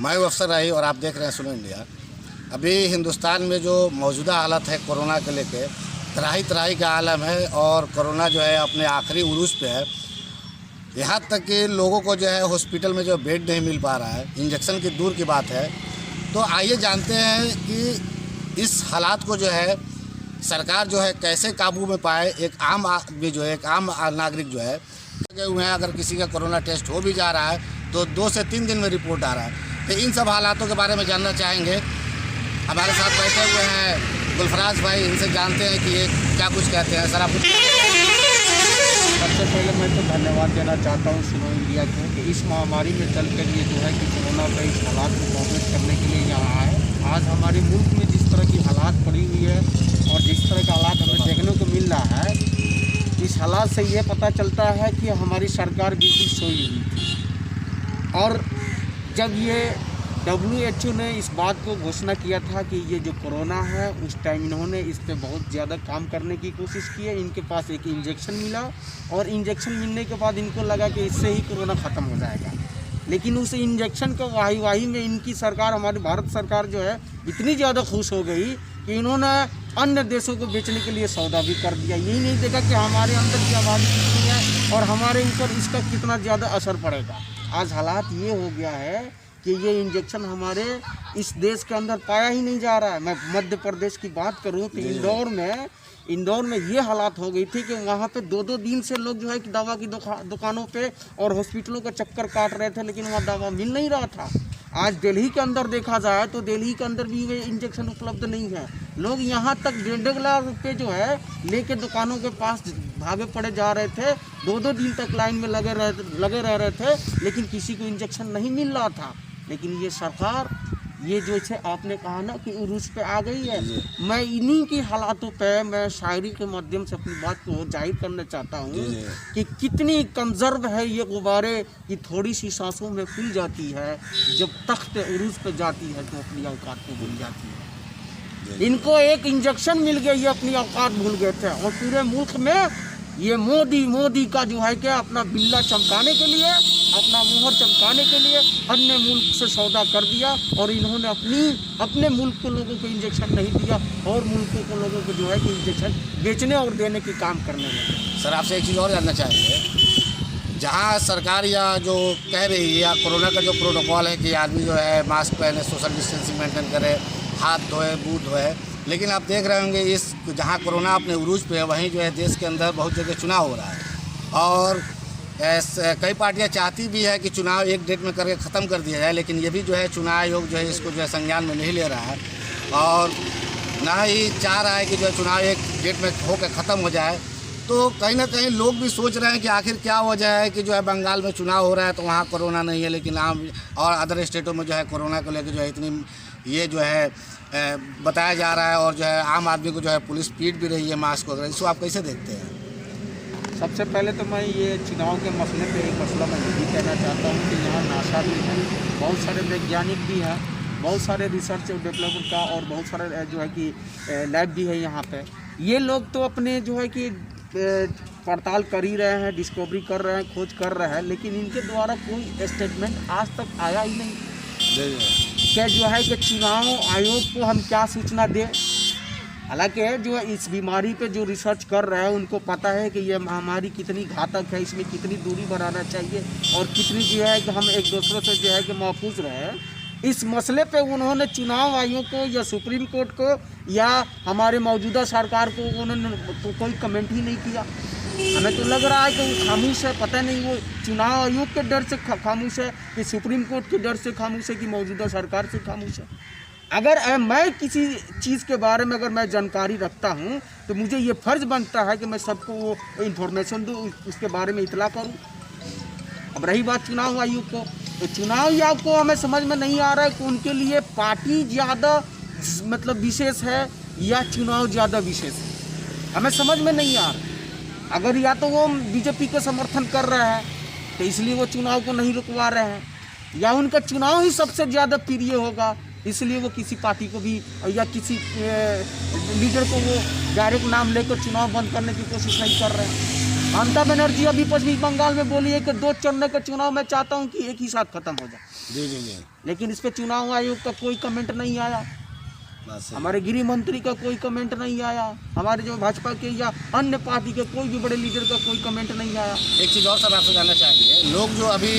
मैं हूं अफसर राही और आप देख रहे हैं सुनो इंडिया। अभी हिंदुस्तान में जो मौजूदा हालत है कोरोना के लेके त्राही त्राही का आलम है और कोरोना जो है अपने आखिरी उरूज पे है। यहाँ तक कि लोगों को जो है हॉस्पिटल में जो बेड नहीं मिल पा रहा है, इंजेक्शन की दूर की बात है। तो आइए जानते हैं कि इस हालात को जो है सरकार जो है कैसे काबू में पाए। एक आम आदमी जो है, एक आम नागरिक जो है लगे हुए हैं, अगर किसी का कोरोना टेस्ट हो भी जा रहा है तो 2 से 3 दिन में रिपोर्ट आ रहा है। तो इन सब हालातों के बारे में जानना चाहेंगे। हमारे साथ बैठे हुए हैं गुलफराज भाई, इनसे जानते हैं कि ये क्या कुछ कहते हैं। सर आप सबसे पहले मैं तो धन्यवाद देना चाहता हूँ सुनो इंडिया को कि इस महामारी में चल कर ये जो है कि कोरोना का इस हालात को कोऑपरेट करने के लिए यहाँ आए। आज हमारे मुल्क में जिस तरह की हालात पड़ी हुई है और जिस तरह का हालात हमें देखने को मिल रहा है, इस हालात से ये पता चलता है कि हमारी सरकार बिल्कुल सोई हुई थी। और जब ये WHO ने इस बात को घोषणा किया था कि ये जो कोरोना है, उस टाइम इन्होंने इस पे बहुत ज़्यादा काम करने की कोशिश की है। इनके पास एक इंजेक्शन मिला और इंजेक्शन मिलने के बाद इनको लगा कि इससे ही कोरोना ख़त्म हो जाएगा। लेकिन उस इंजेक्शन को वाही में इनकी सरकार, हमारी भारत सरकार जो है, इतनी ज़्यादा खुश हो गई कि इन्होंने अन्य देशों को बेचने के लिए सौदा भी कर दिया। यही नहीं देखा कि हमारे अंदर की आबादी कितनी है और हमारे ऊपर इसका कितना ज़्यादा असर पड़ेगा। आज हालात ये हो गया है कि ये इंजेक्शन हमारे इस देश के अंदर पाया ही नहीं जा रहा है। मैं मध्य प्रदेश की बात करूं तो इंदौर में ये हालात हो गई थी कि वहाँ पे 2-2 दिन से लोग जो है कि दवा की दुकानों पे और हॉस्पिटलों का चक्कर काट रहे थे, लेकिन वहाँ दवा मिल नहीं रहा था। आज दिल्ली के अंदर देखा जाए तो दिल्ली के अंदर भी वे इंजेक्शन उपलब्ध नहीं है। लोग यहाँ तक 1.5 लाख रुपये जो है लेके दुकानों के पास भागे पड़े जा रहे थे। 2-2 दिन तक लाइन में लगे रह रहे थे, लेकिन किसी को इंजेक्शन नहीं मिल रहा था। लेकिन ये सरकार, ये जो है आपने कहा ना कि उरूज पे आ गई है। मैं इन्हीं की हालातों पे मैं शायरी के माध्यम से अपनी बात को जाहिर करना चाहता हूँ कि कितनी कंजर्व है ये गुब्बारे कि थोड़ी सी सांसों में फूल जाती है, जब तख्त उरूज पे जाती है तो अपनी औकात को भूल जाती है। इनको एक इंजेक्शन मिल गया, ये अपनी औकात भूल गए थे और पूरे मुल्क में ये मोदी का जो है क्या अपना बिल्ला चमकाने के लिए, अपना मुहर चमकाने के लिए अन्य मुल्क से सौदा कर दिया और इन्होंने अपने मुल्क के लोगों को इंजेक्शन नहीं दिया और मुल्कों के लोगों को जो है कि इंजेक्शन बेचने और देने की काम करने लगे। सर आपसे एक चीज़ और जानना चाहेंगे। जहाँ सरकार या जो कह रही है या कोरोना का जो प्रोटोकॉल है कि आदमी जो है मास्क पहने, सोशल डिस्टेंसिंग मेंटेन करे, हाथ धोए, मुँह धोए, लेकिन आप देख रहे होंगे इस जहाँ कोरोना अपने उरूज पे है वहीं जो है देश के अंदर बहुत जगह चुनाव हो रहा है और कई पार्टियां चाहती भी है कि चुनाव एक डेट में करके ख़त्म कर दिया जाए, लेकिन ये भी जो है चुनाव आयोग जो है इसको जो है संज्ञान में नहीं ले रहा है और ना ही चाह रहा है कि जो है चुनाव एक डेट में होकर ख़त्म हो जाए। तो कहीं ना कहीं लोग भी सोच रहे हैं कि आखिर क्या वजह है कि जो है बंगाल में चुनाव हो रहा है तो वहाँ कोरोना नहीं है, लेकिन आम और अदर स्टेटों में जो है कोरोना को लेकर जो है इतनी ये जो है बताया जा रहा है और जो है आम आदमी को जो है पुलिस पीट भी रही है मास्क वगैरह। इसको आप कैसे देखते हैं? सबसे पहले तो मैं ये चुनाव के मसले पे एक मसला मैं ये भी कहना चाहता हूँ कि यहाँ नासा भी है, बहुत सारे वैज्ञानिक भी हैं, बहुत सारे रिसर्च डेवलपर का और बहुत सारे जो है कि लैब भी है यहाँ पे। ये लोग तो अपने जो है कि पड़ताल कर ही रहे हैं, डिस्कवरी कर रहे हैं, खोज कर रहे हैं, लेकिन इनके द्वारा कोई स्टेटमेंट आज तक आया ही नहीं क्या जो है कि चुनाव आयोग को हम क्या सूचना दें। हालांकि जो है इस बीमारी पे जो रिसर्च कर रहे हैं उनको पता है कि ये महामारी कितनी घातक है, इसमें कितनी दूरी बनाना चाहिए और कितनी जो है कि हम एक दूसरे से जो है कि महफूज रहें। इस मसले पे उन्होंने चुनाव आयोग को या सुप्रीम कोर्ट को या हमारे मौजूदा सरकार को उन्होंने तो कोई कमेंट ही नहीं किया। हमें तो लग रहा है कि वो खामोश है, पता नहीं वो चुनाव आयोग के डर से खामोश है कि सुप्रीम कोर्ट के डर से खामोश है कि मौजूदा सरकार से खामोश है। अगर मैं किसी चीज़ के बारे में अगर मैं जानकारी रखता हूँ तो मुझे ये फ़र्ज़ बनता है कि मैं सबको वो इन्फॉर्मेशन दूँ, उसके बारे में इतला करूँ। अब रही बात चुनाव आयोग को, तो चुनाव आयोग को हमें समझ में नहीं आ रहा है कि उनके लिए पार्टी ज़्यादा मतलब विशेष है या चुनाव ज़्यादा विशेष है, हमें समझ में नहीं आ रहा। अगर या तो वो बीजेपी को समर्थन कर रहे हैं तो इसलिए वो चुनाव को नहीं रुकवा रहे हैं, या उनका चुनाव ही सबसे ज़्यादा प्रिय होगा इसलिए वो किसी पार्टी को भी या किसी लीडर को वो डायरेक्ट नाम लेकर चुनाव बंद करने की कोशिश नहीं कर रहे हैं। ममता बनर्जी अभी पश्चिम बंगाल में बोली है कि 2 चरण के चुनाव मैं चाहता हूं कि एक ही साथ खत्म हो जाए। जी जी जी। लेकिन इस पे चुनाव आयोग का कोई कमेंट नहीं आया, बस सही। हमारे गृह मंत्री का कोई कमेंट नहीं आया, हमारे जो भाजपा के या अन्य पार्टी के कोई भी बड़े लीडर का कोई कमेंट नहीं आया। एक चीज़ और सर आपसे जानना चाहेंगे, लोग जो अभी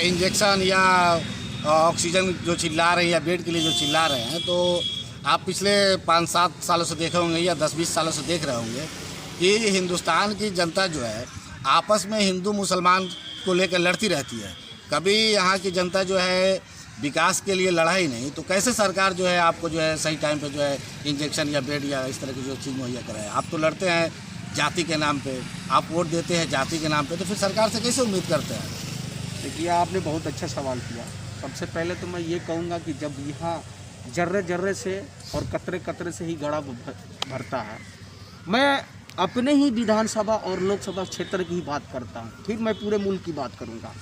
इंजेक्शन या ऑक्सीजन जो चिल्ला रहे हैं या बेड के लिए जो चिल्ला रहे हैं, तो आप पिछले 5-7 सालों से देखे होंगे या 10-20 सालों से देख रहे होंगे कि हिंदुस्तान की जनता जो है आपस में हिंदू मुसलमान को लेकर लड़ती रहती है। कभी यहाँ की जनता जो है विकास के लिए लड़ा ही नहीं, तो कैसे सरकार जो है आपको जो है सही टाइम पे जो है इंजेक्शन या बेड या इस तरह की जो चीज़ मुहैया कराए? आप तो लड़ते हैं जाति के नाम पे, आप वोट देते हैं जाति के नाम पे, तो फिर सरकार से कैसे उम्मीद करते हैं? देखिए, आपने बहुत अच्छा सवाल किया। सबसे पहले तो मैं ये कहूँगा कि जब यहाँ जर्रे जर्रे से और कतरे कतरे से ही गड़ा भरता है, मैं अपने ही विधानसभा और लोकसभा क्षेत्र की ही बात करता हूँ, फिर मैं पूरे मुल्क की बात करूँगा।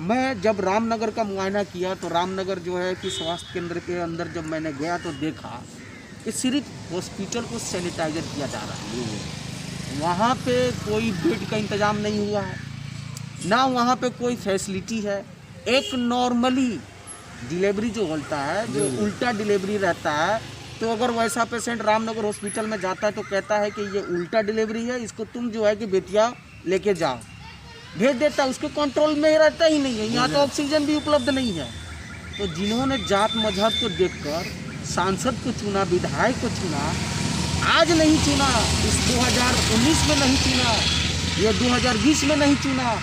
मैं जब रामनगर का मुआयना किया तो रामनगर जो है कि स्वास्थ्य केंद्र के अंदर जब मैंने गया तो देखा कि सिर्फ हॉस्पिटल को सैनिटाइजर किया जा रहा है। वहाँ पे कोई बेड का इंतज़ाम नहीं हुआ है, ना वहाँ पे कोई फैसिलिटी है। एक नॉर्मली डिलीवरी जो होता है, जो उल्टा डिलीवरी रहता है, तो अगर वैसा पेशेंट रामनगर हॉस्पिटल में जाता है तो कहता है कि ये उल्टा डिलीवरी है, इसको तुम जो है कि बेतिया लेके जाओ, भेज देता है। उसके कंट्रोल में ही रहता ही नहीं है। यहाँ तो ऑक्सीजन भी उपलब्ध नहीं है। तो जिन्होंने जात मजहब को देखकर सांसद को चुना, विधायक को चुना, आज नहीं चुना, इस 2019 में नहीं चुना, ये 2020 में नहीं चुना,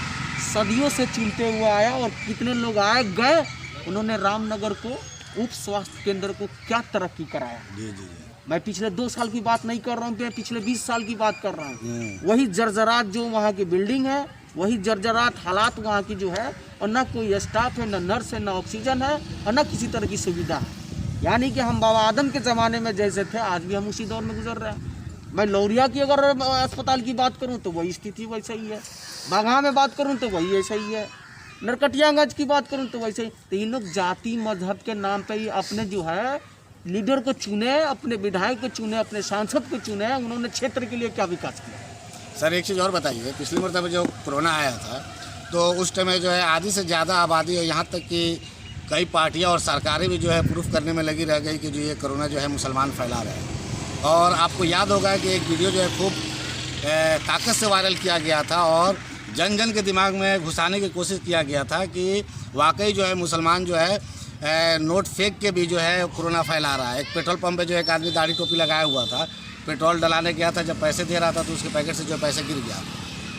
सदियों से चुनते हुए आया। और कितने लोग आए गए, उन्होंने रामनगर को उप स्वास्थ्य केंद्र को क्या तरक्की कराया। जी जी। मैं पिछले 2 साल की बात नहीं कर रहा हूँ, मैं पिछले 20 साल की बात कर रहा हूँ। वही जर्जरात जो वहाँ की बिल्डिंग है, वही जर्जरात हालात वहाँ की जो है, और ना कोई स्टाफ है, ना नर्स है, ना ऑक्सीजन है, और ना किसी तरह की सुविधा है। यानी कि हम बाबा आदम के ज़माने में जैसे थे, आज भी हम उसी दौर में गुजर रहे हैं। मैं लौरिया की अगर अस्पताल की बात करूँ तो वही स्थिति वैसा ही है, बाघा में बात करूँ तो वही ऐसा ही है, नरकटियागंज की बात करूँ तो वैसे ही। तो ये लोग जाति मजहब के नाम पे ही अपने जो है लीडर को चुने, अपने विधायक को चुने, अपने सांसद को चुने। उन्होंने क्षेत्र के लिए क्या विकास किया? सर एक चीज़ और बताइए, पिछली मरतबा जो कोरोना आया था तो उस टाइम जो है आधी से ज़्यादा आबादी है, यहाँ तक कि कई पार्टियाँ और सरकारें भी जो है प्रूफ करने में लगी रह गई कि जो ये कोरोना जो है मुसलमान फैला रहे हैं। और आपको याद होगा कि एक वीडियो जो है खूब ताकत से वायरल किया गया था और जन जन के दिमाग में घुसाने की कोशिश किया गया था कि वाकई जो है मुसलमान जो है नोट फेंक के भी जो है कोरोना फैला रहा है। एक पेट्रोल पंप पे जो एक आदमी दाढ़ी टोपी लगाया हुआ था, पेट्रोल डलाने गया था, जब पैसे दे रहा था तो उसके पैकेट से जो पैसे गिर गया,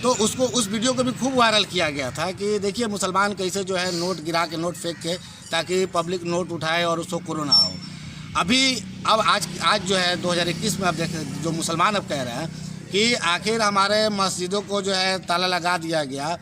तो उसको उस वीडियो को भी खूब वायरल किया गया था कि देखिए मुसलमान कैसे जो है नोट गिरा के, नोट फेंक के, ताकि पब्लिक नोट उठाए और उसको कोरोना हो। अब आज जो है 2021 में अब देखें, जो मुसलमान अब कह रहे हैं कि आखिर हमारे मस्जिदों को जो है ताला लगा दिया गया,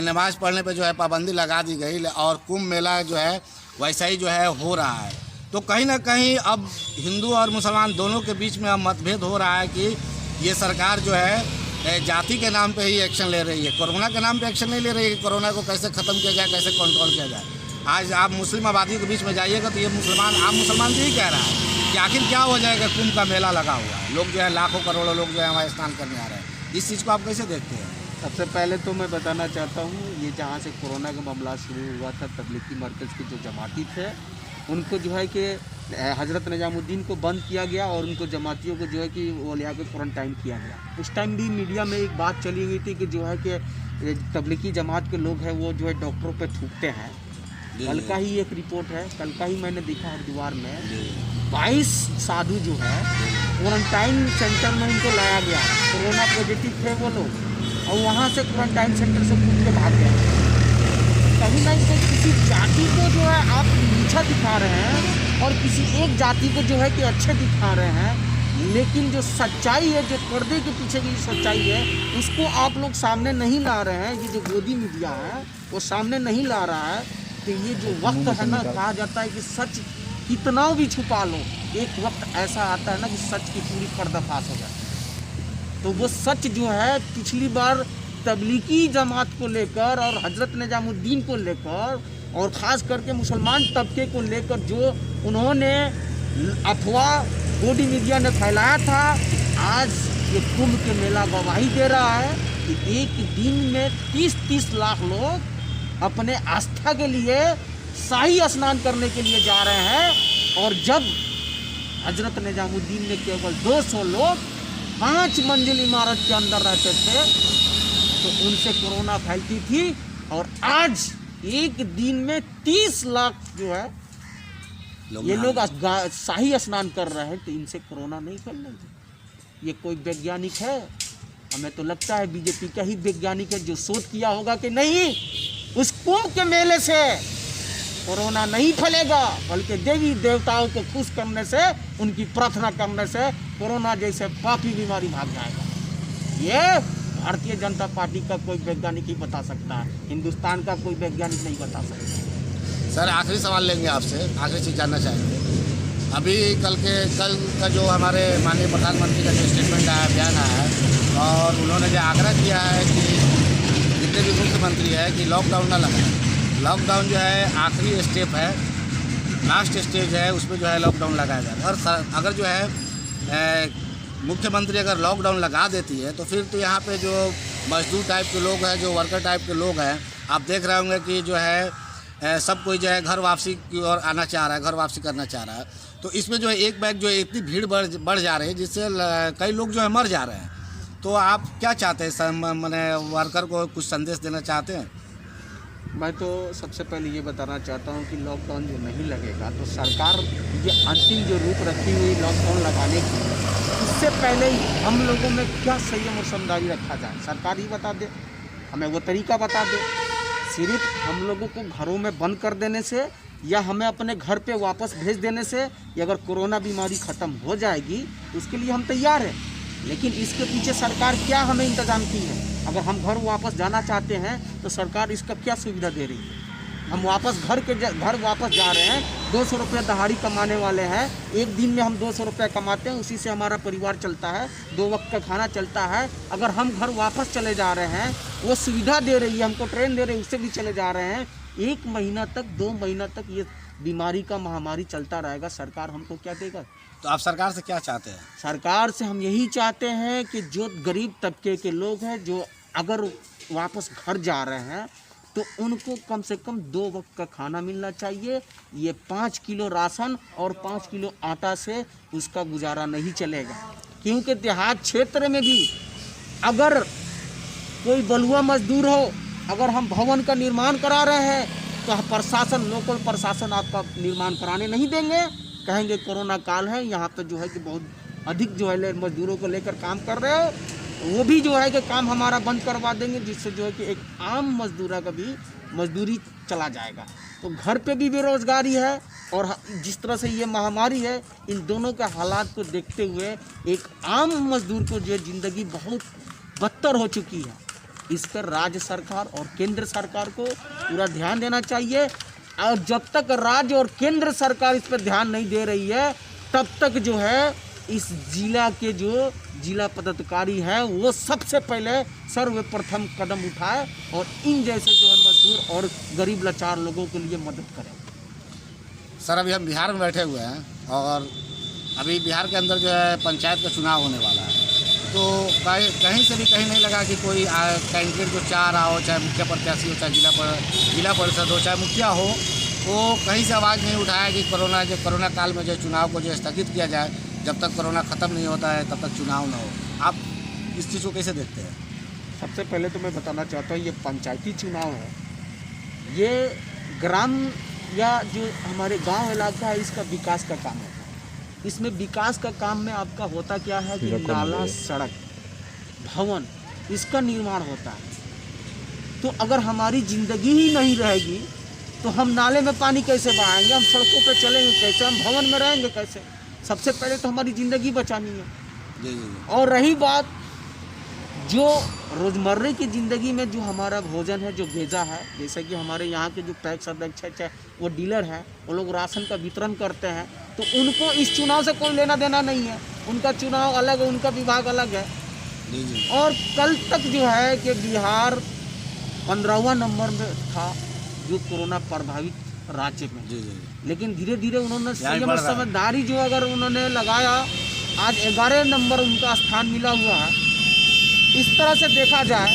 नमाज़ पढ़ने पे जो है पाबंदी लगा दी गई, और कुंभ मेला जो है वैसा ही जो है हो रहा है। तो कहीं ना कहीं अब हिंदू और मुसलमान दोनों के बीच में अब मतभेद हो रहा है कि ये सरकार जो है जाति के नाम पे ही एक्शन ले रही है, कोरोना के नाम पे एक्शन नहीं ले रही है कि कोरोना को कैसे ख़त्म किया जाए, कैसे कंट्रोल किया जाए। आज आप मुस्लिम आबादी के बीच में जाइएगा तो ये आम मुसलमान भी यही कह रहा है कि आखिर क्या हो जाएगा, कुंभ का मेला लगा हुआ है, लोग जो है लाखों करोड़ों लोग जो है हमारे स्नान करने आ रहे हैं। इस चीज़ को आप कैसे देखते हैं? सबसे पहले तो मैं बताना चाहता हूँ, ये जहाँ से कोरोना का मामला शुरू हुआ था, तबलीगी मरकज़ के जो जमाती थे उनको जो है कि हज़रत निजामुद्दीन को बंद किया गया और उनको जमातियों को जो है कि वो ले आकर क्वारंटाइन किया गया। उस टाइम भी मीडिया में एक बात चली हुई थी कि जो है कि तबलीगी जमात के लोग हैं वो जो है डॉक्टरों पे थूकते हैं। कल का ही एक रिपोर्ट है, कल का ही मैंने देखा हरिद्वार में 22 साधु जो है क्वारंटाइन सेंटर में उनको लाया गया, कोरोना पॉजिटिव थे वो लोग, और वहाँ से क्वारंटाइन सेंटर से कूद के भाग गए। कहीं ना कहीं किसी जाति को जो है आप नीचा दिखा रहे हैं और किसी एक जाति को जो है कि अच्छे दिखा रहे हैं, लेकिन जो सच्चाई है, जो पर्दे के पीछे की सच्चाई है, उसको आप लोग सामने नहीं ला रहे हैं। ये जो गोदी मीडिया है वो सामने नहीं ला रहा है। तो ये जो वक्त है ना, कहा जाता है कि सच कितना भी छुपा लो, एक वक्त ऐसा आता है ना कि सच की पूरी पर्दाफाश हो जाती है। तो वो सच जो है पिछली बार तबलीगी जमात को लेकर और हज़रत निजामुद्दीन को लेकर और ख़ास करके मुसलमान तबके को लेकर जो उन्होंने अफवाह गोदी मीडिया ने फैलाया था, आज ये कुंभ के मेला गवाही दे रहा है कि एक दिन में 30-30 लाख लोग अपने आस्था के लिए शाही स्नान करने के लिए जा रहे हैं। और जब हजरत निजामुद्दीन में केवल 200 लोग 5 मंजिल इमारत के अंदर रहते थे तो उनसे कोरोना फैलती थी, और आज एक दिन में 30 लाख जो है ये लोग शाही स्नान कर रहे हैं, तो इनसे कोरोना नहीं फैलने। ये कोई वैज्ञानिक है? हमें तो लगता है बीजेपी का ही वैज्ञानिक है जो शोध किया होगा कि नहीं, उस कुंभ के मेले से कोरोना नहीं फैलेगा, बल्कि देवी देवताओं को खुश करने से, उनकी प्रार्थना करने से कोरोना जैसे पापी बीमारी भाग जाएगा। ये भारतीय जनता पार्टी का कोई वैज्ञानिक ही बता सकता है, हिंदुस्तान का कोई वैज्ञानिक नहीं बता सकता। सर आखिरी सवाल लेंगे आपसे, आखिरी चीज़ जानना चाहेंगे। अभी कल का जो हमारे माननीय प्रधानमंत्री का जो स्टेटमेंट आया, बयान आया है, और उन्होंने जो आग्रह किया है कि जितने भी मुख्यमंत्री है कि लॉकडाउन ना लगाएं। लॉकडाउन जो है आखिरी स्टेप है, लास्ट स्टेज है, उसमें जो है लॉकडाउन लगाया जाए। और अगर जो है मुख्यमंत्री अगर लॉकडाउन लगा देती है तो फिर तो यहाँ पे जो मजदूर टाइप के लोग हैं, जो वर्कर टाइप के लोग हैं, आप देख रहे होंगे कि जो है सब कोई जो है घर वापसी की ओर आना चाह रहा है, घर वापसी करना चाह रहा है। तो इसमें जो है एक बैग जो है इतनी भीड़ बढ़ जा रही है जिससे कई लोग जो है मर जा रहे हैं। तो आप क्या चाहते हैं, मैंने वर्कर को कुछ संदेश देना चाहते हैं? मैं तो सबसे पहले ये बताना चाहता हूँ कि लॉकडाउन जो नहीं लगेगा तो सरकार ये अंतिम जो रूप रखी हुई लॉकडाउन लगाने की, इससे पहले ही हम लोगों में क्या संयम और समझदारी रखा जाए, सरकार ही बता दे, हमें वो तरीका बता दे। सिर्फ हम लोगों को घरों में बंद कर देने से या हमें अपने घर पे वापस भेज देने से, या अगर कोरोना बीमारी ख़त्म हो जाएगी उसके लिए हम तैयार हैं, लेकिन इसके पीछे सरकार क्या हमें इंतज़ाम की है। अगर हम घर वापस जाना चाहते हैं तो सरकार इसका क्या सुविधा दे रही है। हम वापस घर वापस जा रहे हैं, 200 रुपये दहाड़ी कमाने वाले हैं, एक दिन में हम 200 रुपये कमाते हैं, उसी से हमारा परिवार चलता है, 2 वक्त का खाना चलता है। अगर हम घर वापस चले जा रहे हैं, वो सुविधा दे रही है, हमको ट्रेन दे रही है, उससे भी चले जा रहे हैं, 1 महीना तक 2 महीना तक ये बीमारी का महामारी चलता रहेगा, सरकार हमको क्या देगा? तो आप सरकार से क्या चाहते हैं? सरकार से हम यही चाहते हैं कि जो गरीब तबके के लोग हैं, जो अगर वापस घर जा रहे हैं तो उनको कम से कम 2 वक्त का खाना मिलना चाहिए। ये 5 किलो राशन और 5 किलो आटा से उसका गुजारा नहीं चलेगा, क्योंकि देहात क्षेत्र में भी अगर कोई बलुआ मजदूर हो, अगर हम भवन का निर्माण करा रहे हैं तो प्रशासन, लोकल प्रशासन आपका निर्माण कराने नहीं देंगे, कहेंगे कोरोना काल है, यहाँ पे जो है कि बहुत अधिक जो है मजदूरों को लेकर काम कर रहे हो, वो भी जो है कि काम हमारा बंद करवा देंगे, जिससे जो है कि एक आम मजदूरा का भी मजदूरी चला जाएगा। तो घर पे भी बेरोजगारी है और जिस तरह से ये महामारी है, इन दोनों के हालात को देखते हुए एक आम मजदूर को जो ज़िंदगी बहुत बदतर हो चुकी है, इस पर राज्य सरकार और केंद्र सरकार को पूरा ध्यान देना चाहिए। और जब तक राज्य और केंद्र सरकार इस पर ध्यान नहीं दे रही है, तब तक जो है इस जिला के जो जिला पदाधिकारी है वो सबसे पहले सर्वप्रथम कदम उठाए और इन जैसे जो है मजदूर और गरीब लाचार लोगों के लिए मदद करें। सर अभी हम बिहार में बैठे हुए हैं और अभी बिहार के अंदर जो है पंचायत का चुनाव होने वाला है, तो कहीं से भी कहीं नहीं लगा कि कोई कैंडिडेट जो चाह रहा हो, चाहे मुखिया प्रत्याशी हो, चाहे जिला परिषद हो, चाहे मुखिया हो, वो कहीं से आवाज़ नहीं उठाया कि कोरोना काल में जो चुनाव को जो स्थगित किया जाए, जब तक कोरोना ख़त्म नहीं होता है तब तक चुनाव ना हो। आप इस चीज़ को कैसे देखते हैं? सबसे पहले तो मैं बताना चाहता हूँ, ये पंचायती चुनाव है, ये ग्राम या जो हमारे गांव इलाका है इसका विकास का काम होता है। इसमें विकास का काम में आपका होता क्या है कि नाला, सड़क, भवन, इसका निर्माण होता है। तो अगर हमारी ज़िंदगी ही नहीं रहेगी तो हम नाले में पानी कैसे बहाएंगे, हम सड़कों पे चलेंगे कैसे, हम भवन में रहेंगे कैसे? सबसे पहले तो हमारी ज़िंदगी बचानी है। जी। और रही बात जो रोज़मर्रे की ज़िंदगी में जो हमारा भोजन है, जो भेजा है, जैसे कि हमारे यहाँ के जो पैक्स अध्यक्ष है, वो डीलर हैं, वो लोग राशन का वितरण करते हैं, तो उनको इस चुनाव से कोई लेना देना नहीं है, उनका चुनाव अलग है, उनका विभाग अलग है। जी। और कल तक जो है कि बिहार 15वां नंबर में था जो कोरोना प्रभावित राज्य में। जी। लेकिन धीरे धीरे उन्होंने संयम और समझदारी जो अगर उन्होंने लगाया आज 11 नंबर उनका स्थान मिला हुआ है। इस तरह से देखा जाए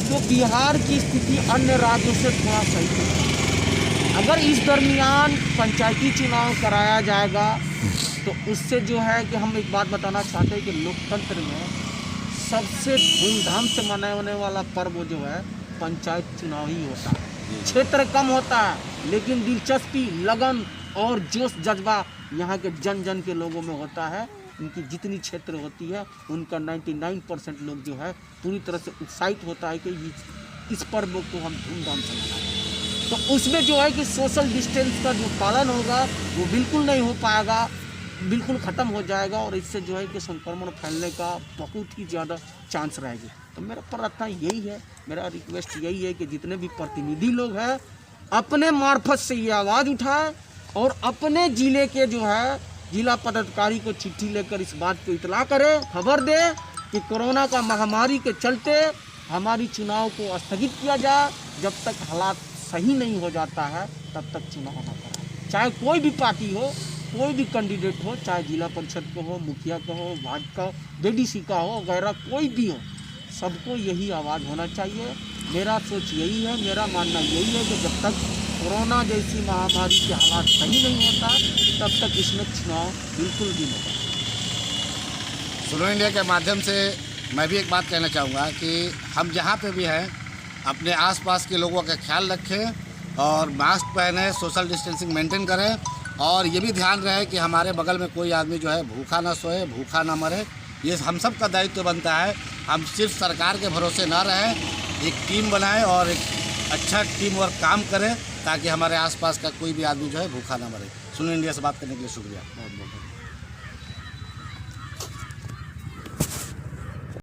तो बिहार की स्थिति अन्य राज्यों से थोड़ा सही है। अगर इस दरमियान पंचायती चुनाव कराया जाएगा तो उससे जो है कि हम एक बात बताना चाहते हैं कि लोकतंत्र में सबसे धूमधाम से मनाने वाला पर्व जो है पंचायत चुनाव ही होता है। क्षेत्र कम होता है लेकिन दिलचस्पी, लगन और जोश जज्बा यहाँ के जन जन के लोगों में होता है। उनकी जितनी क्षेत्र होती है उनका 99% लोग जो है पूरी तरह से उत्साहित होता है कि इस पर्व को हम धूमधाम से मनाएं। तो उसमें जो है कि सोशल डिस्टेंस का जो पालन होगा वो बिल्कुल नहीं हो पाएगा, बिल्कुल ख़त्म हो जाएगा और इससे जो है कि संक्रमण फैलने का बहुत ही ज़्यादा चांस रहेगी। तो मेरा प्रार्थना यही है, मेरा रिक्वेस्ट यही है कि जितने भी प्रतिनिधि लोग हैं अपने मार्फत से ये आवाज़ उठाए और अपने ज़िले के जो है जिला पदाधिकारी को चिट्ठी लेकर इस बात को इतला करे, खबर दे कि कोरोना का महामारी के चलते हमारी चुनाव को स्थगित किया जाए। जब तक हालात सही नहीं हो जाता है तब तक चुनाव ना कराए। चाहे कोई भी पार्टी हो, कोई भी कैंडिडेट हो, चाहे जिला परिषद को हो, मुखिया का हो, भाजपा का, जेडीसी का हो, वगैरह कोई भी हो, सबको यही आवाज़ होना चाहिए। मेरा सोच यही है, मेरा मानना यही है कि जब तक कोरोना जैसी महामारी के हालात सही नहीं होता तब तक इसमें चुनाव बिल्कुल भी नहीं होगा। सुनो इंडिया के माध्यम से मैं भी एक बात कहना चाहूँगा कि हम जहाँ पे भी हैं अपने आसपास के लोगों का ख्याल रखें और मास्क पहने, सोशल डिस्टेंसिंग मेंटेन करें और ये भी ध्यान रहे कि हमारे बगल में कोई आदमी जो है भूखा ना सोए, भूखा ना मरे। ये हम सब का दायित्व बनता है। हम सिर्फ सरकार के भरोसे ना रहें, एक टीम बनाएं और एक अच्छा टीम वर्क काम करें ताकि हमारे आसपास का कोई भी आदमी जो है भूखा ना मरे। सुनो इंडिया से बात करने के लिए शुक्रिया। बहुत बहुत